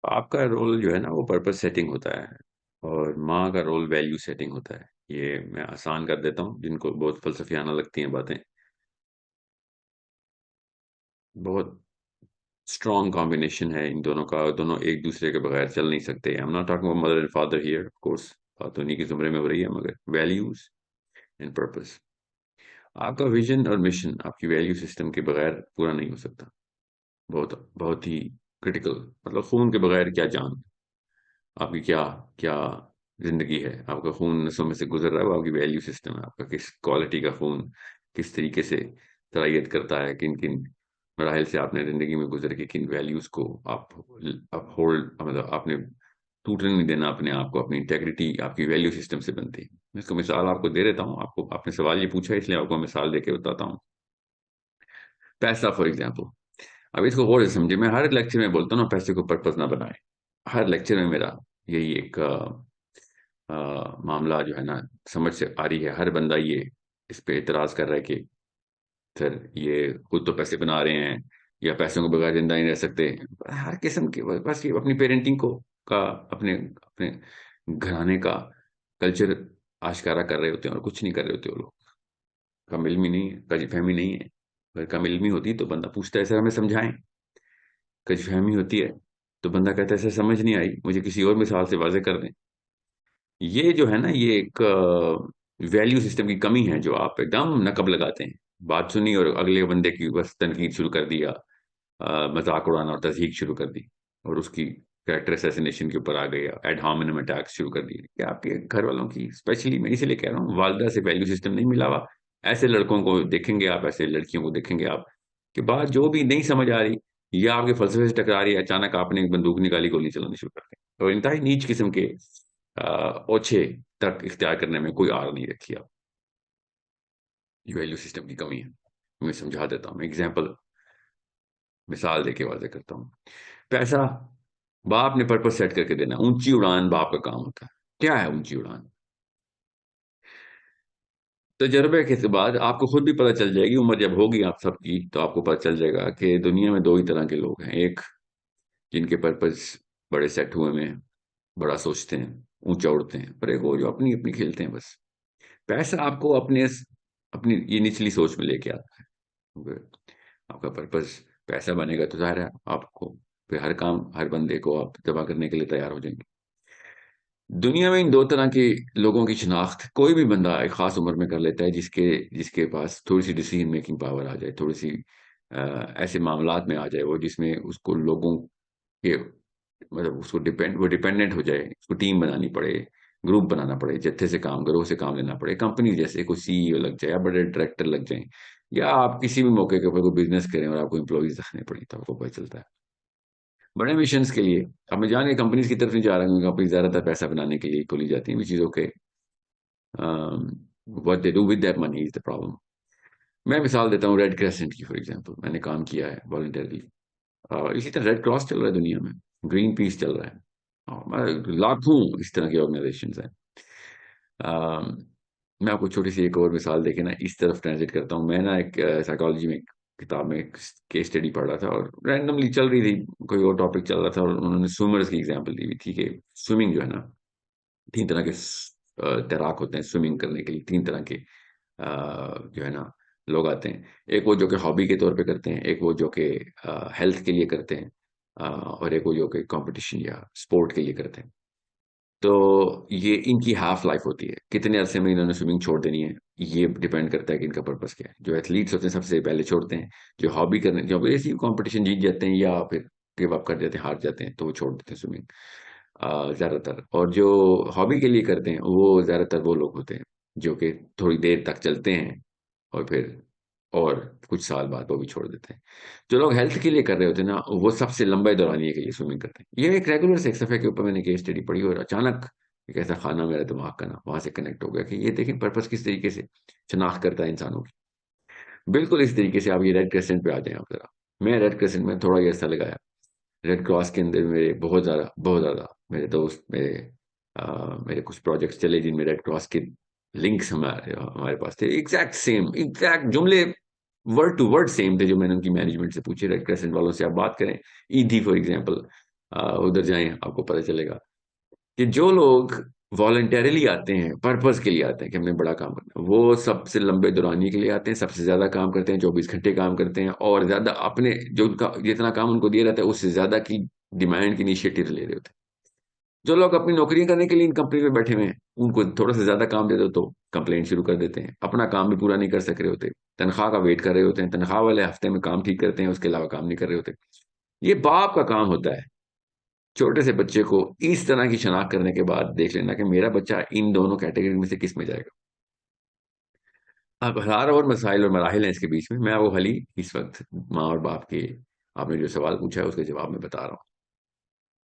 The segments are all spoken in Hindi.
आपका रोल जो है ना वो पर्पस सेटिंग होता है और माँ का रोल वैल्यू सेटिंग होता है। ये मैं आसान कर देता हूँ, जिनको बहुत फ़लसफ़ियाना लगती हैं बातें। बहुत स्ट्रॉन्ग कॉम्बिनेशन है इन दोनों का, दोनों एक-दूसरे के बगैर चल नहीं सकते। I am not talking about mother and father here, of course बात तो उन्हीं के ज़ुमरे में हो रही है, मगर वैल्यूज़ एंड पर्पस। आपका विज़न और मिशन आपकी वैल्यू सिस्टम के बगैर पूरा नहीं हो सकता। बहुत बहुत ही क्रिटिकल, मतलब खून के बगैर क्या जान? आपकी क्या क्या ज़िंदगी है? आपका खून नसों में से गुज़र रहा है, वो आपकी वैल्यू सिस्टम है। आपका किस क्वालिटी का खून किस तरीके से तराइयत करता है, किन-किन मराहिल से आपने ज़िंदगी में गुज़र के किन वैल्यूज़ को आप अपहोल्ड, मतलब आपने टूटने नहीं देना अपने आप को, अपनी इंटेग्रिटी आपकी वैल्यू सिस्टम से बनती है। मैं इसको मिसाल आपको दे देता हूँ। आपको आपने सवाल ये पूछा है इसलिए आपको मिसाल देके बताता हूँ। पैसा फॉर एग्ज़ाम्पल, अब इसको गौर से समझिए। मैं हर लेक्चर में बोलता हूँ ना, पैसे को पर्पज़ ना बनाएँ। हर लेक्चर में मेरा यही एक मामला जो है ना समझ से आ रही है। हर बंदा ये इस पे एतराज़ कर रहा है कि सर ये खुद तो पैसे बना रहे हैं या पैसों के बगैर ज़िंदा नहीं रह सकते। हर किस्म के बस ये अपनी पेरेंटिंग को का अपने अपने घराने का कल्चर आश्कारा कर रहे होते हैं और कुछ नहीं कर रहे होते वो लोग। कम इल्मी नहीं है, कजी-फ़हमी नहीं है। अगर कम इल्मी होती तो बंदा पूछता है, सर हमें समझाएँ। कजी-फ़हमी होती है तो बंदा कहता है, सर समझ नहीं आई, मुझे किसी और मिसाल से वाज़ेह कर दें। ये जो है ना, ये एक वैल्यू सिस्टम की कमी है जो आप एकदम नकब लगाते हैं। बात सुनी और अगले बंदे की बस तनकीद शुरू कर दिया, मज़ाक उड़ाना और तज़हीक शुरू कर दी और उसकी कैरेक्टर असैसिनेशन के ऊपर आ गए, एड होमिनेम अटैक्स शुरू कर दिए। कि आपके घर वालों की, स्पेशली मैं इसीलिए कह रहा हूँ, वालिदा से वैल्यू सिस्टम नहीं मिला हुआ। ऐसे लड़कों को देखेंगे आप, ऐसे लड़कियों को देखेंगे आप कि बात जो भी नहीं समझ आ रही या आपके फ़लसफ़े से टकरा रही है, अचानक आपने एक बंदूक निकाली, गोली चलानी शुरू कर दी और इंतहाई नीच किस्म के ओछे तर्क इख्तियार करने में कोई आड़ नहीं रखी आप। ये वैल्यू सिस्टम की कमी है। मैं समझा देता हूँ, एग्ज़ाम्पल मिसाल देके वाज़ेह करता हूँ। पैसा बाप ने पर्पस सेट करके देना, ऊँची उड़ान बाप का काम होता है। क्या है ऊँची उड़ान? तजर्बे के बाद आपको खुद भी पता चल जाएगी, उम्र जब होगी आप सबकी, तो आपको पता चल जाएगा कि दुनिया में 2 ही तरह के लोग हैं। एक जिनके पर्पस बड़े सेट हुए हुए हैं, बड़ा सोचते हैं, ऊँचा उड़ते हैं, और एक वो जो अपनी-अपनी खेलते हैं बस। पैसा आपको अपनी ये निचली सोच में लेके आता है। अगर आपका पर्पस पैसा बनेगा तो ज़ाहिर है आपको फिर हर काम, हर बंदे को आप तबाह करने के लिए तैयार हो जाएँगे। दुनिया में इन 2 तरह के लोगों की शिनाख्त कोई भी बंदा एक ख़ास उम्र में कर लेता है, जिसके जिसके पास थोड़ी-सी डिसीज़न मेकिंग पावर आ जाए, थोड़ी-सी ऐसे मामलात में आ जाए वो, जिसमें उसको लोगों के, मतलब उसको डिपेंडेंट हो जाए, उसको टीम बनानी पड़े, ग्रुप बनाना पड़े, जत्थे से काम, गिरोह से काम लेना पड़े, कंपनी जैसे कोई सीईओ लग जाए या बड़े डायरेक्टर लग जाएँ, या आप किसी भी मौके के ऊपर कोई बिज़नेस करें और आपको एम्प्लॉइज़ रखने पड़े, तो आपको पता चलता है। बड़े मिशंस के लिए, अब मैं जान के कंपनीज़ की तरफ नहीं जा रहा हूँ, कंपनी ज़्यादातर पैसा बनाने के लिए खोली जाती हैं, which is okay. What they do with that money is the problem. मैं मिसाल देता हूँ रेड क्रेसेंट की फॉर एग्ज़ाम्पल, मैंने काम किया है वॉलंटियरली। इसी तरह रेड क्रॉस चल रहा है दुनिया में, ग्रीन पीस चल रहा है, लाखों इस तरह की ऑर्गेनाइज़ेशंस हैं। अ, मैं आपको छोटी-सी एक और मिसाल देके ना इस तरफ ट्रांज़िट करता हूँ। मैं ना एक साइकोलॉजी में एक किताब में एक केस स्टडी पढ़ रहा था और रैंडमली चल रही थी, कोई और टॉपिक चल रहा था और उन्होंने स्विमर्स की एग्ज़ाम्पल दी हुई थी कि स्विमिंग जो है ना, 3 तरह के तैराक होते हैं स्विमिंग करने के लिए, 3 तरह के जो है ना लोग आते हैं। एक वो जो कि हॉबी के तौर पे करते हैं, एक वो जो कि हेल्थ के लिए करते हैं, और एक वो जो कि कॉम्पिटिशन या स्पोर्ट के लिए करते हैं। तो ये इनकी हाफ लाइफ होती है, कितने अरसे में इन्होंने स्विमिंग छोड़ देनी है, ये डिपेंड करता है कि इनका पर्पस क्या है। जो एथलीट्स होते हैं सबसे पहले छोड़ते हैं, जो हॉबी करने, जो ऐसी कॉम्पिटिशन जीत जाते हैं या फिर गिव अप कर जाते हैं, हार जाते हैं, तो वो छोड़ देते हैं स्विमिंग ज़्यादातर। और जो हॉबी के लिए करते हैं वो ज़्यादातर वो लोग होते हैं जो कि थोड़ी देर तक चलते हैं और फिर और कुछ साल बाद वो भी छोड़ देते हैं। जो लोग हेल्थ के लिए कर रहे होते हैं ना, वो सबसे लंबे दौरानिए के लिए स्विमिंग करते हैं। ये एक रेगुलर से एक सफ़े के ऊपर मैंने केस स्टडी पढ़ी और अचानक एक ऐसा खाना मेरे दिमाग का ना वहाँ से कनेक्ट हो गया कि ये देखें पर्पस किस तरीके से शनाख्त करता है इंसानों की। बिल्कुल इस तरीके से आप ये रेड क्रिसेंट पे आ जाएँ आप ज़रा। मैं रेड क्रिसेंट में थोड़ा ही अर्सा लगाया। रेड क्रॉस के अंदर मेरे बहुत ज़्यादा मेरे दोस्त, मेरे कुछ प्रोजेक्ट्स चले जिनमें रेड क्रॉस के लिंक्स हमारे हमारे पास थे। एग्ज़ैक्ट सेम, एग्ज़ैक्ट जुमले वर्ड टू वर्ड सेम थे जो मैंने उनकी मैनेजमेंट से पूछे। रेड क्रिसेंट वालों से आप बात करें, ईदी फॉर एग्ज़ाम्पल, उधर जाएं, आपको पता चलेगा कि जो लोग वॉलंटरली आते हैं, पर्पस के लिए आते हैं कि हमने बड़ा काम करना है, वो सबसे लंबे दुरानी के लिए आते हैं, सबसे ज्यादा काम करते हैं, 24 घंटे काम करते हैं, और ज्यादा अपने जो उनका जितना काम उनको दिया जाता है उससे ज्यादा की डिमांड की इनिशिएटिव ले रहे होते हैं। जो लोग अपनी नौकरियां करने के लिए इन कंपनी में बैठे हुए हैं, उनको थोड़ा सा ज्यादा काम दे दो तो कंप्लेंट शुरू कर देते हैं, अपना काम भी पूरा नहीं कर सक रहे होते, तनख्वाह का वेट कर रहे होते हैं, तनख्वाह वाले हफ्ते में काम ठीक करते हैं, उसके अलावा काम नहीं कर रहे होते। ये बाप का काम होता है छोटे से बच्चे को इस तरह की शनाख्त करने के बाद देख लेना कि मेरा बच्चा इन दोनों कैटेगरी में से किस में जाएगा। अब हजार और मसाइल और मराहिल हैं इसके बीच में, मैं वो हली इस वक्त माँ और बाप के, आपने जो सवाल पूछा है उसके जवाब में बता रहा हूँ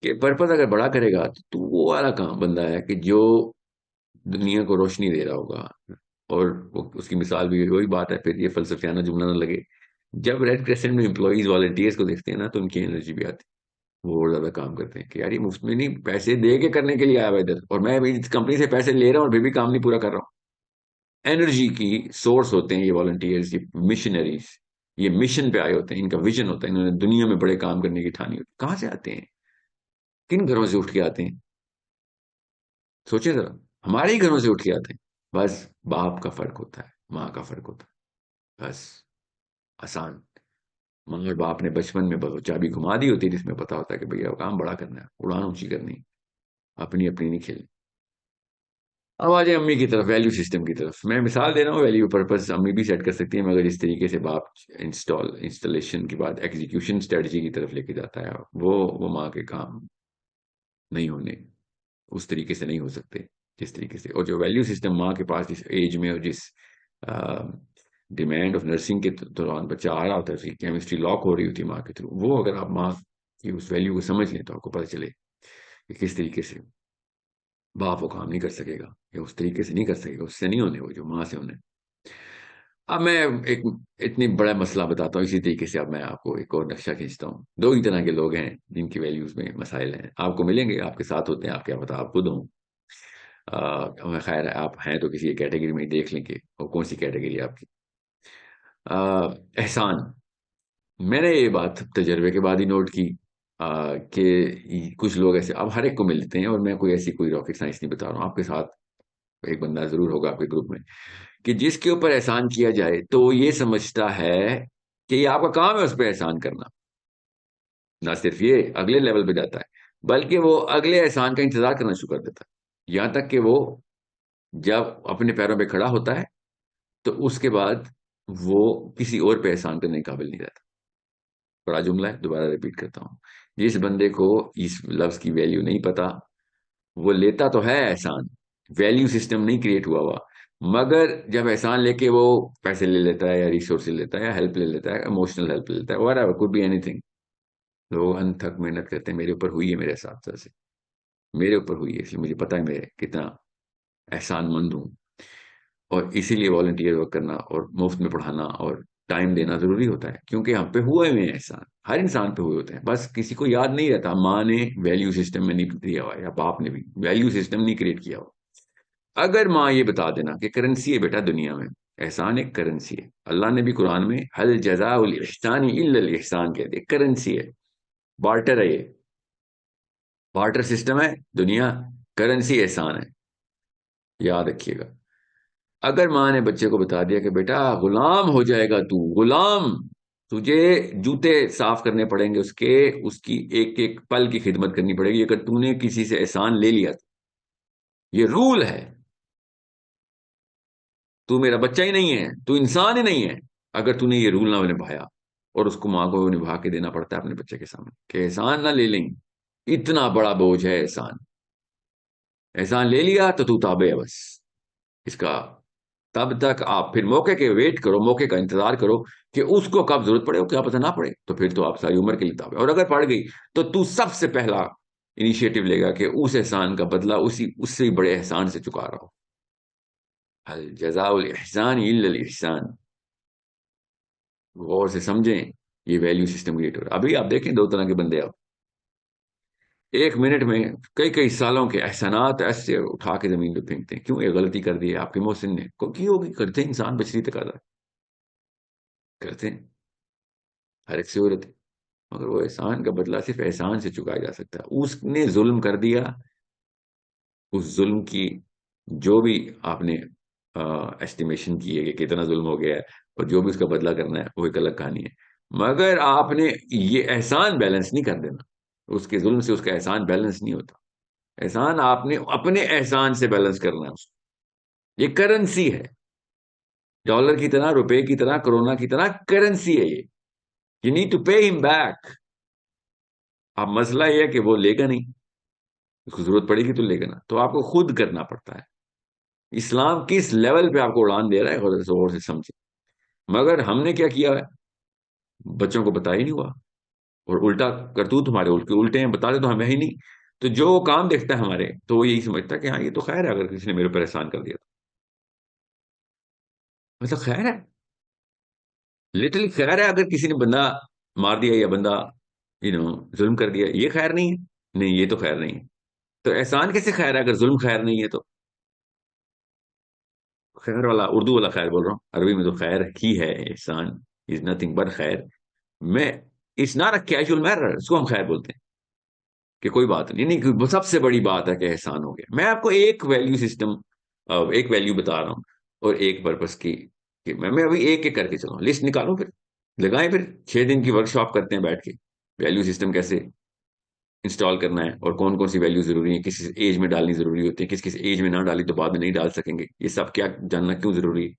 कि पर्पज अगर बड़ा करेगा तो वो वाला काम बंदा है कि जो दुनिया को रोशनी दे रहा होगा। और उसकी मिसाल भी वही बात है, फिर ये फलसफियाना जुमला ना लगे, जब रेड क्रेसेंट में एम्प्लॉइज वॉलंटियर्स को देखते हैं ना तो उनकी एनर्जी भी आती है, वो और ज्यादा काम करते हैं कि यार ये मुफ्त में नहीं, पैसे दे के करने के लिए आया हुआ इधर, और मैं अभी इस कंपनी से पैसे ले रहा हूँ और फिर भी काम नहीं पूरा कर रहा हूँ। एनर्जी की सोर्स होते हैं ये वॉलंटियर्स, ये मिशनरीज, ये मिशन पे आए होते हैं, इनका विजन होता है, इन्होंने दुनिया में बड़े काम करने की ठानी होती है। कहाँ से आते हैं, किन घरों से उठ के आते हैं, सोचे जरा, हमारे ही घरों से उठ के आते हैं। बस बाप का फर्क होता है, माँ का फर्क होता है, बस। आसान। माँ और बाप ने बचपन में बस चाबी घुमा दी होती है जिसमें पता होता है कि भैया काम बड़ा करना है, उड़ान ऊंची करनी है, अपनी अपनी नहीं खेलनी। अब आ जाए अम्मी की तरफ, वैल्यू सिस्टम की तरफ। मैं मिसाल दे रहा हूँ, वैल्यू पर्पस अम्मी भी सेट कर सकती है, मगर इस तरीके से बाप इंस्टॉलेशन के बाद एग्जीक्यूशन स्ट्रेटजी की तरफ लेके जाता है, वो माँ के काम नहीं होने, उस तरीके से नहीं हो सकते जिस तरीके से। और जो वैल्यू सिस्टम माँ के पास जिस एज में और जिस डिमांड ऑफ नर्सिंग के दौरान बच्चा आ रहा होता है, उसकी केमिस्ट्री लॉक हो रही होती है माँ के थ्रू, वो अगर आप माँ की उस वैल्यू को समझ लें तो आपको पता चले कि किस तरीके से बाप वो काम नहीं कर सकेगा, या उस तरीके से नहीं कर सकेगा, उससे नहीं होने वो जो माँ से होने। अब मैं एक इतनी बड़ा मसला बताता हूँ, इसी तरीके से अब मैं आपको एक और नक्शा खींचता हूँ। दो ही तरह के लोग हैं जिनकी वैल्यूज में मसाइल हैं, आपको मिलेंगे, आपके साथ होते हैं, आप क्या पता आप खुद हों। खैर आप हैं तो किसी कैटेगरी में ही देख लेंगे और कौन सी कैटेगरी है आपकी। एहसान। मैंने ये बात तजर्बे के बाद ही नोट की कि कुछ लोग ऐसे अब हर एक को मिलते हैं, और मैं कोई ऐसी कोई रॉकेट साइंस नहीं बता रहा हूँ, आपके साथ एक बंदा जरूर होगा आपके ग्रुप में कि जिसके ऊपर एहसान किया जाए तो वो ये समझता है कि ये आपका काम है उस पर एहसान करना। ना सिर्फ ये अगले लेवल पे जाता है, बल्कि वो अगले एहसान का इंतजार करना शुरू कर देता है, यहां तक कि वो जब अपने पैरों पे खड़ा होता है तो उसके बाद वो किसी और पे एहसान करने के काबिल नहीं रहता। बड़ा जुमला है, दोबारा रिपीट करता हूँ। जिस बंदे को इस लफ्ज की वैल्यू नहीं पता, वो लेता तो है एहसान, वैल्यू सिस्टम नहीं क्रिएट हुआ हुआ, मगर जब एहसान लेके वो पैसे ले लेता है या रिसोर्सेज लेता है या हेल्प ले लेता है, इमोशनल हेल्प ले लेता है, व्हाटएवर कुड बी एनीथिंग, लोग अनथक मेहनत करते हैं, मेरे ऊपर हुई है, मेरे साथ से मेरे ऊपर हुई है, इसलिए मुझे पता है मैं कितना एहसानमंद हूँ। और इसीलिए वॉलंटियर वर्क करना और मुफ्त में पढ़ाना और टाइम देना जरूरी होता है, क्योंकि हम पे हुए हुए हैं एहसान, हर इंसान पे हुए होते हैं, बस किसी को याद नहीं रहता। माँ ने वैल्यू सिस्टम में नहीं दिया हुआ, या बाप ने भी वैल्यू सिस्टम नहीं क्रिएट किया हुआ। अगर माँ ये बता देना कि करेंसी है बेटा दुनिया में, एहसान एक करेंसी है, अल्लाह ने भी कुरान में हल जज़ाउल इहसानी इल्लल इहसान कह दिया, करेंसी है, बार्टर है, ये बार्टर सिस्टम है दुनिया, करेंसी एहसान है, याद रखिएगा। अगर माँ ने बच्चे को बता दिया कि बेटा गुलाम हो जाएगा तू, गुलाम, तुझे जूते साफ करने पड़ेंगे उसके, उसकी एक एक पल की खिदमत करनी पड़ेगी अगर तूने किसी से एहसान ले लिया तो, ये रूल है, तू मेरा बच्चा ही नहीं है, तू इंसान ही नहीं है अगर तूने ये रूल ना निभाया। और उसको माँ को निभा के देना पड़ता है अपने बच्चे के सामने कि एहसान ना ले लें, इतना बड़ा बोझ है एहसान, एहसान ले लिया तो तू ताबे है बस इसका। तब तक आप फिर मौके के वेट करो, मौके का इंतजार करो कि उसको कब जरूरत पड़े, वो क्या पता ना पड़े, तो फिर तो आप सारी उम्र के लिए ताबे, और अगर पड़ गई तो तू सबसे पहला इनिशिएटिव लेगा कि उस एहसान का बदला उसी उससे भी बड़े एहसान से चुका रहा हो। हल जजाउल एहसान इल्लल एहसान। गौर से समझें, ये वैल्यू सिस्टम क्रिएट हो रहा है। अभी आप देखें दो तरह के बंदे, आप एक मिनट में कई कई सालों के एहसानात ऐसे उठा के जमीन पे फेंकते हैं, क्यों, ये गलती कर दी है आपके मोहसिन ने, को की होगी, करते हैं, इंसान बचरी तक करते हैं, हर एक से हो रहे थे। मगर वो एहसान का बदला सिर्फ एहसान से चुकाया जा सकता है। उसने जुल्म कर दिया, उस जुल्म की जो भी आपने एस्टिमेशन की है कि कितना जुल्म हो गया है, और जो भी उसका बदला करना है वो एक अलग कहानी है। मगर आपने ये एहसान बैलेंस नहीं कर देना, उसके जुल्म से उसका एहसान बैलेंस नहीं होता। एहसान आपने अपने एहसान से बैलेंस करना है उसको। ये करेंसी है, डॉलर की तरह, रुपए की तरह, कोरोना की तरह करेंसी है ये। You need to pay him back. अब मसला ये है कि वो लेगा नहीं, उसको जरूरत पड़ेगी तो लेगा ना, तो आपको खुद करना पड़ता है। इस्लाम किस लेवल पे आपको उड़ान दे रहा है, गौर से समझे। मगर हमने क्या किया है, बच्चों को बताया ही नहीं हुआ, और उल्टा करतूत हमारे उल्टे उल्टे हैं, बताते तो हमें ही नहीं। तो जो काम देखता है हमारे, तो वो यही समझता है कि हाँ ये तो खैर है, अगर किसी ने मेरे ऊपर एहसान कर दिया तो मतलब खैर है, लिटरली खैर है। अगर किसी ने बंदा मार दिया या बंदा जुल्म कर दिया, ये खैर नहीं है। नहीं, ये तो खैर नहीं है। तो एहसान कैसे खैर है अगर जुल्म खैर नहीं है तो? खैर वाला उर्दू वाला खैर बोल रहा हूँ, अरबी में तो खैर ही है, एहसान इज नथिंग बट खैर। मैं, it's not a casual matter, इसको हम खैर बोलते हैं कि कोई बात नहीं। नहीं, वो सबसे बड़ी बात है कि एहसान हो गया। मैं आपको एक वैल्यू सिस्टम, एक वैल्यू बता रहा हूँ, और एक पर्पस की, कि मैं अभी एक एक करके चलाऊं, लिस्ट निकालूं, फिर लगाएं, फिर 6 दिन की वर्कशॉप करते हैं बैठ के, वैल्यू सिस्टम कैसे इंस्टॉल करना है, और कौन कौन सी वैल्यू जरूरी है, किस एज में डालनी जरूरी होती है, किस किस एज में ना डाली तो बाद में नहीं डाल सकेंगे, ये सब क्या जानना क्यों जरूरी है।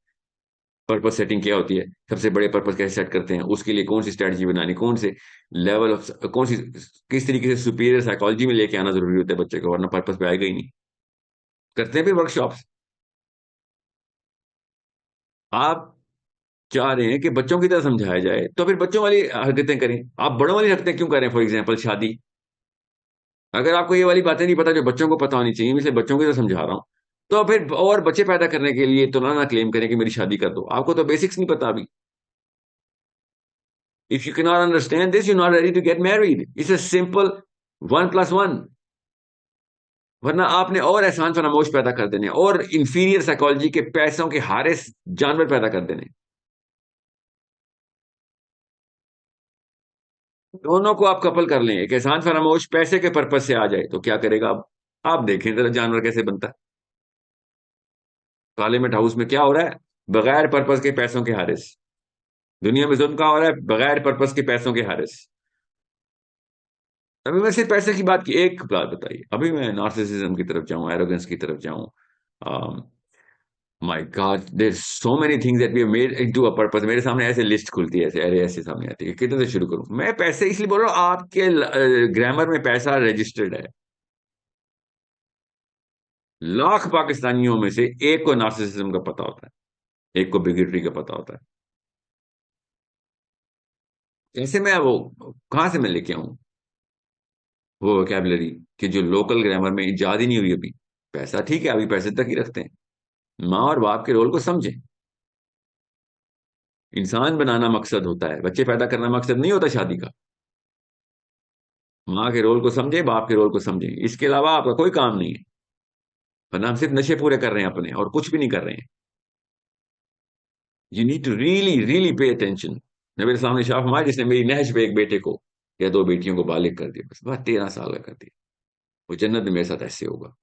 पर्पस सेटिंग क्या होती है, सबसे बड़े पर्पस कैसे सेट करते हैं, उसके लिए कौन सी स्ट्रेटजी बनानी, कौन से लेवल ऑफ, कौन सी, किस तरीके से सुपीरियर साइकोलॉजी में लेके आना जरूरी होता है बच्चे को, वरना पर्पस पे आएगा ही नहीं। करते हैं भी वर्कशॉप्स। आप चाह रहे हैं कि बच्चों की तरह समझाया जाए, तो फिर बच्चों वाली हरकतें करें। आप बड़ों वाली हरकतें क्यों करें? फॉर एग्जाम्पल शादी। अगर आपको ये वाली बातें नहीं पता जो बच्चों को पता होनी चाहिए, मैं इसलिए बच्चों की तरह समझा रहा हूं, तो फिर और बच्चे पैदा करने के लिए तो ना क्लेम करें कि मेरी शादी कर दो, आपको तो बेसिक्स नहीं पता अभी। If you cannot understand this, you're not ready to get married. It's a simple 1+1। वरना आपने और एहसान फरामोश पैदा कर देने, और इंफीरियर साइकोलॉजी के पैसों के हारिस जानवर पैदा कर देने। दोनों को आप कपल कर लें, एक एहसान फरामोश पैसे के पर्पज से आ जाए तो क्या करेगा आप देखें जरा जानवर कैसे बनता है। पार्लियामेंट हाउस में क्या हो रहा है? बगैर पर्पज के पैसों के हारिस। दुनिया में जुल्म कहाँ हो रहा है? बगैर पर्पज के पैसों के हारिस। अभी मैं सिर्फ पैसे की बात की, एक बात बताइए, अभी मैं नार्सिसिज्म की तरफ जाऊं, एरोगेंस की तरफ जाऊं, my god there so many things that we have made into a purpose. मेरे सामने ऐसे लिस्ट खुलती है, ऐसे अरे ऐसे सामने आती है, कितने से शुरू करूं मैं? पैसे इसलिए बोल रहा हूं, आपके ग्रामर में पैसा रजिस्टर्ड है। लाख पाकिस्तानियों में से एक को नार्सिसिज्म का पता होता है, एक को बिगेटरी का पता होता है। ऐसे में वो कहां से मैं लेके आऊं वो वोकैबलरी कि जो लोकल ग्रामर में इजाद ही नहीं हुई अभी। पैसा ठीक है, अभी पैसे तक ही रखते हैं। माँ और बाप के रोल को समझें। इंसान बनाना मकसद होता है, बच्चे पैदा करना मकसद नहीं होता शादी का। माँ के रोल को समझे, बाप के रोल को समझे, इसके अलावा आपका कोई काम नहीं है। वरना हम सिर्फ नशे पूरे कर रहे हैं अपने, और कुछ भी नहीं कर रहे हैं। You need to really really pay attention. मेरे सामने शाह हमारे, जिसने मेरी नहज पे एक बेटे को या दो बेटियों को बालिग कर दिया, बस 13 साल का कर दिया, वो जन्नत में मेरे साथ ऐसे होगा।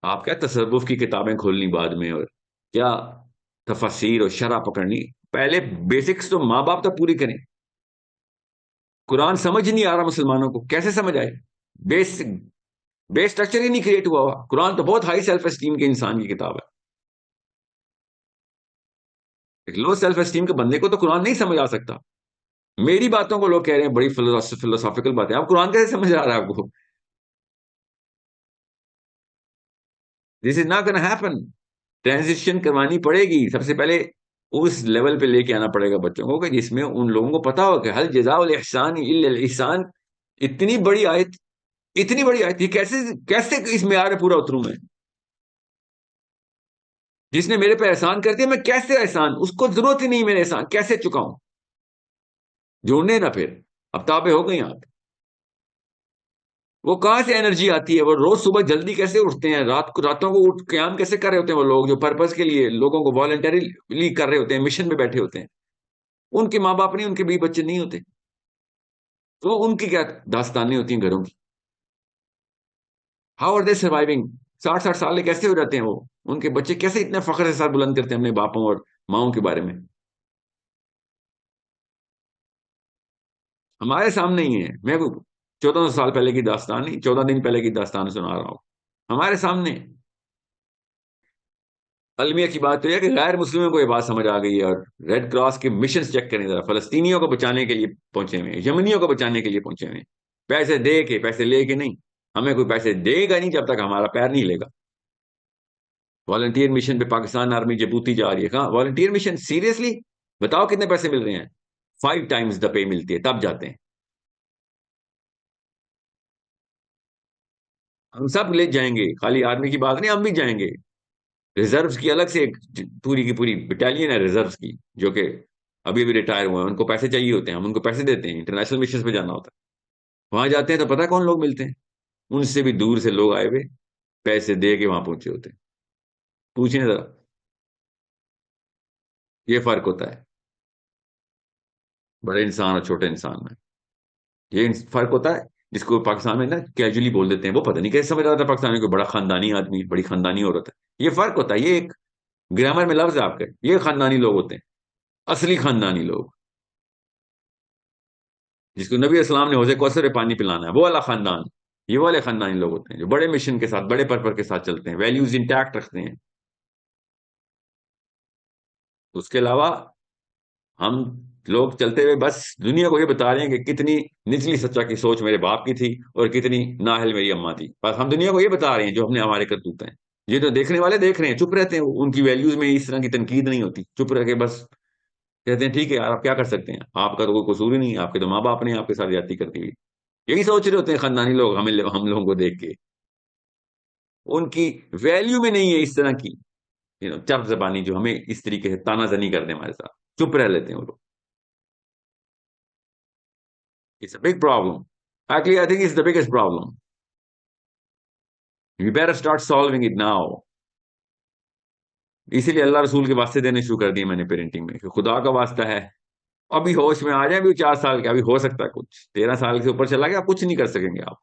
आप क्या तसव्वुफ की किताबें खोलनी बाद में, और क्या तफसीर और शरह पकड़नी। पहले बेसिक्स तो माँ बाप तक पूरी करें। कुरान समझ ही नहीं आ रहा मुसलमानों को, कैसे समझ आए? बेस बेस स्ट्रक्चर ही नहीं क्रिएट हुआ हुआ। कुरान तो बहुत हाई सेल्फ एस्टीम के इंसान की किताब है। एक लो सेल्फ एस्टीम के बंदे को तो कुरान नहीं समझ आ सकता। मेरी बातों को लोग कह रहे हैं बड़ी फिलोसॉफिकल बातें, आप कुरान कैसे समझ आ रहा है आपको? This is not gonna happen. Transition करवानी पड़ेगी सबसे पहले। उस लेवल पे लेके आना पड़ेगा बच्चों को कि जिसमें उन लोगों को पता हो कि हल जज़ाउल इहसान इल्लल इहसान। इतनी बड़ी आयत, इतनी बड़ी आयत, ये कैसे कैसे इस मेयार पे पूरा उतरूं मैं? जिसने मेरे पे एहसान कर दिया, मैं कैसे एहसान, उसको जरूरत ही नहीं मेरे एहसान कैसे चुकाऊं? जोड़ने ना फिर, अब ताबे हो गई आप। वो कहां से एनर्जी आती है? वो रोज सुबह जल्दी कैसे उठते हैं, रात को रातों को उठ क्याम कैसे कर रहे होते हैं वो लोग, जो पर्पस के लिए लोगों को वॉलंटरीली कर रहे होते हैं, मिशन में बैठे होते हैं। उनके माँ बाप नहीं, उनके भी बच्चे नहीं होते, तो उनकी क्या दास्तानें होती हैं घरों की। How are they surviving? 60-60 साल के कैसे हो जाते हैं वो? उनके बच्चे कैसे इतने फख्र के साथ बुलंद करते हैं अपने बापों और माओं के बारे में? हमारे सामने ही है। मैं 1400 साल पहले की दास्तान नहीं, 14 दिन पहले की दास्तान सुना रहा हूं, हमारे सामने। अलमिया की बात तो यह है कि गैर मुस्लिमों को ये बात समझ आ गई है, और रेड क्रॉस के मिशन चेक करें जरा, फलस्तीनियों को बचाने के लिए पहुंचे हुए हैं, यमनियों को बचाने के लिए पहुंचे हुए हैं। पैसे दे के, पैसे ले के नहीं। हमें कोई पैसे देगा नहीं जब तक हमारा पैर नहीं लेगा। वॉलंटियर मिशन पे पाकिस्तान आर्मी जबूती जा रही है, कहाँ वॉलंटियर मिशन? सीरियसली? बताओ कितने पैसे मिल रहे हैं? 5 टाइम्स द पे मिलती है, तब जाते हैं। हम सब ले जाएंगे, खाली आर्मी की बात नहीं, हम भी जाएंगे। रिजर्व्स की अलग से एक पूरी की पूरी बटालियन है रिजर्व्स की, जो कि अभी अभी रिटायर हुए हैं, उनको पैसे चाहिए होते हैं, हम उनको पैसे देते हैं, इंटरनेशनल मिशन पे जाना होता है। वहां जाते हैं तो पता है कौन लोग मिलते हैं? उनसे भी दूर से लोग आए हुए, पैसे दे के वहां पहुंचे होते हैं। पूछें जरा, ये फर्क होता है बड़े इंसान और छोटे इंसान में। ये फर्क होता है, जिसको पाकिस्तान में ना कैजुअली बोल देते हैं, वो पता नहीं कैसे समझ रहा था पाकिस्तानी को, बड़ा खानदानी आदमी, बड़ी खानदानी औरत है। ये फर्क होता है, ये एक ग्रामर में लफ्ज है आपके, ये खानदानी लोग होते हैं, असली खानदानी लोग, जिसको नबी इस्लाम ने हौज़े कौसर में पानी पिलाना है, वो वाला खानदान। ये वाले खानदानी लोग होते हैं जो बड़े मिशन के साथ, बड़े पर्पज के साथ चलते हैं, वैल्यूज इंटैक्ट रखते हैं। उसके अलावा हम लोग चलते हुए बस दुनिया को ये बता रहे हैं कि कितनी निचली सच्चा की सोच मेरे बाप की थी और कितनी नाअहल मेरी अम्मा थी। बस हम दुनिया को ये बता रहे हैं जो हमने हमारे करतूत हैं। ये तो देखने वाले देख रहे हैं, चुप रहते हैं, उनकी वैल्यूज में इस तरह की तनकीद नहीं होती, चुप रह के बस कहते हैं ठीक है यार, आप क्या कर सकते हैं, आपका तो कोई कसूर ही नहीं, आपके तो माँ बाप ने आपके साथ ज्यादती करती हुई। यही सोच रहे होते हैं खानदानी लोग, हम लोगों को देख के। उनकी वैल्यू में नहीं है इस तरह की चप जबानी, जो हमें इस तरीके से तानाजनी करते हैं हमारे साथ, चुप रह लेते हैं वो लोग। It's a big problem. Actually I think it's the biggest problem. We better start solving it now. इसीलिए अल्लाह रसूल के वास्ते देने शुरू कर दिए मैंने पेरेंटिंग में, कि खुदा का वास्ता है, अभी होश में आ जाए, अभी 4 साल के, अभी हो सकता है कुछ, 13 साल से ऊपर चला गया कुछ नहीं कर सकेंगे आप।